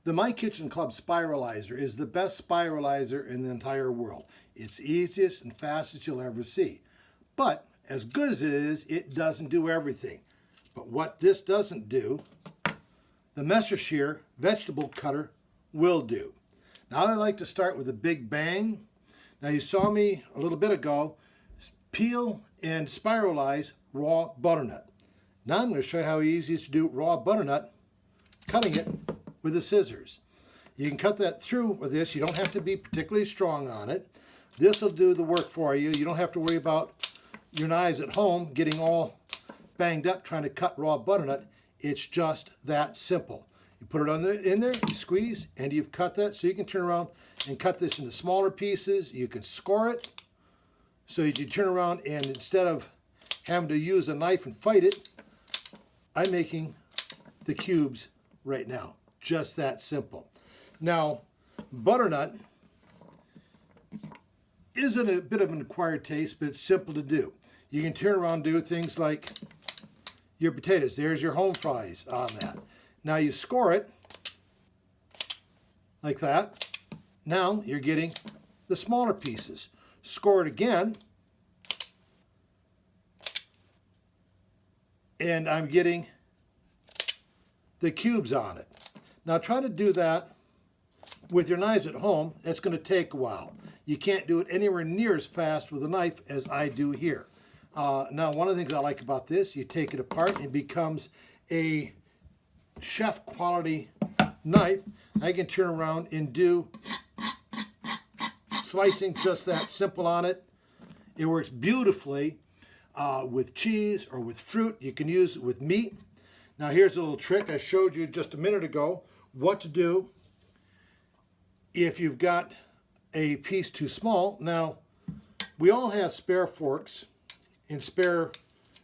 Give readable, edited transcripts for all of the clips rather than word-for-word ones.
The My Kitchen Club spiralizer is the best spiralizer in the entire world. It's easiest and fastest you'll ever see. But as good as it is, it doesn't do everything. But what this doesn't do, the Schere vegetable cutter will do. Now I like to start with a big bang. Now you saw me a little bit ago peel and spiralize raw butternut. Now I'm going to show you how easy it is to do raw butternut, cutting it with the scissors. You can cut that through with this. You don't have to be particularly strong on it. This will do the work for you. You don't have to worry about your knives at home getting all banged up trying to cut raw butternut. It's just that simple. You put it in there, you squeeze, and you've cut that. So you can turn around and cut this into smaller pieces. You can score it. So you turn around, and instead of having to use a knife and fight it, I'm making the cubes right now. Just that simple. Now, butternut isn't a bit of an acquired taste, but it's simple to do. You can turn around and do things like your potatoes. There's your home fries on that. Now you score it like that. Now you're getting the smaller pieces. Score it again, and I'm getting the cubes on it. Now try to do that with your knives at home. It's going to take a while. You can't do it anywhere near as fast with a knife as I do here. Now one of the things I like about this, you take it apart and it becomes a chef quality knife. I can turn around and do slicing just that simple on it. It works beautifully with cheese or with fruit. You can use it with meat. Now here's a little trick I showed you just a minute ago what to do if you've got a piece too small. Now we all have spare forks and spare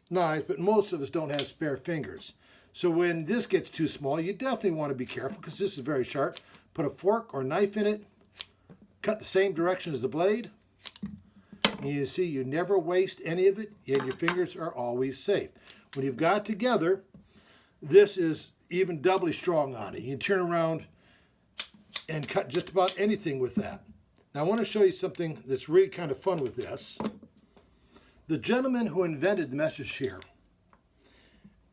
knives, but most of us don't have spare fingers. So when this gets too small, you definitely want to be careful because this is very sharp. Put a fork or knife in it, cut the same direction as the blade, and you see you never waste any of it, and your fingers are always safe. When you've got it together, this is even doubly strong on it. You can turn around and cut just about anything with that. Now I want to show you something that's really kind of fun with this. The gentleman who invented the Schere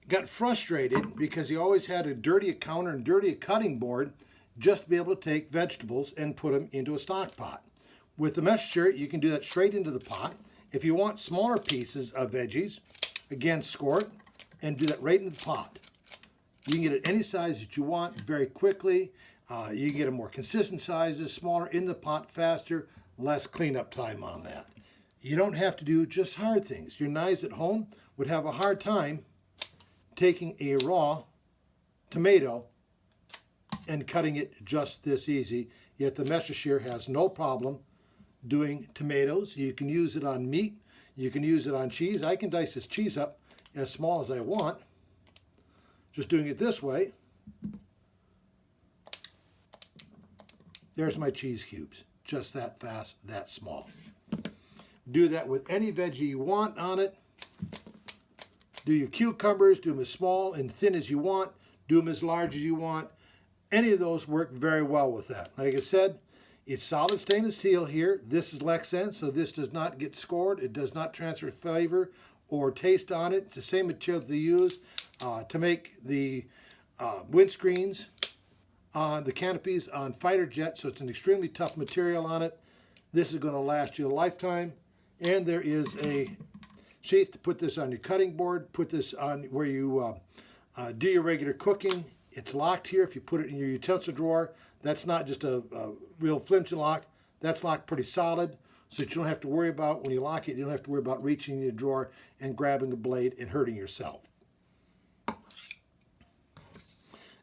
got frustrated because he always had a dirty counter and dirty cutting board just to be able to take vegetables and put them into a stock pot. With the Schere, you can do that straight into the pot. If you want smaller pieces of veggies, again, score it and do that right in the pot. You can get it any size that you want very quickly. You can get a more consistent sizes, smaller in the pot, faster, less cleanup time on that. You don't have to do just hard things. Your knives at home would have a hard time taking a raw tomato and cutting it just this easy. Yet the Schere has no problem doing tomatoes. You can use it on meat. You can use it on cheese. I can dice this cheese up as small as I want. Just doing it this way. There's my cheese cubes. Just that fast, that small. Do that with any veggie you want on it. Do your cucumbers, do them as small and thin as you want. Do them as large as you want. Any of those work very well with that. Like I said, it's solid stainless steel here. This is Lexan, so this does not get scored. It does not transfer flavor or taste on it. It's the same material that they use to make the windscreens on the canopies on fighter jets, so it's an extremely tough material on it. This is going to last you a lifetime. And there is a sheath to put this on your cutting board, put this on where you do your regular cooking. It's locked here. If you put it in your utensil drawer, that's not just a real flimsy lock. That's locked pretty solid, so that you don't have to worry about, when you lock it, you don't have to worry about reaching in your drawer and grabbing a blade and hurting yourself.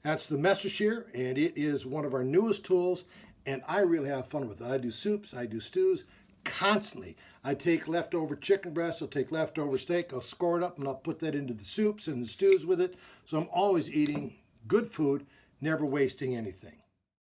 That's the Schere, and it is one of our newest tools, and I really have fun with it. I do soups, I do stews constantly. I take leftover chicken breasts, I'll take leftover steak, I'll score it up, and I'll put that into the soups and the stews with it. So I'm always eating good food, never wasting anything.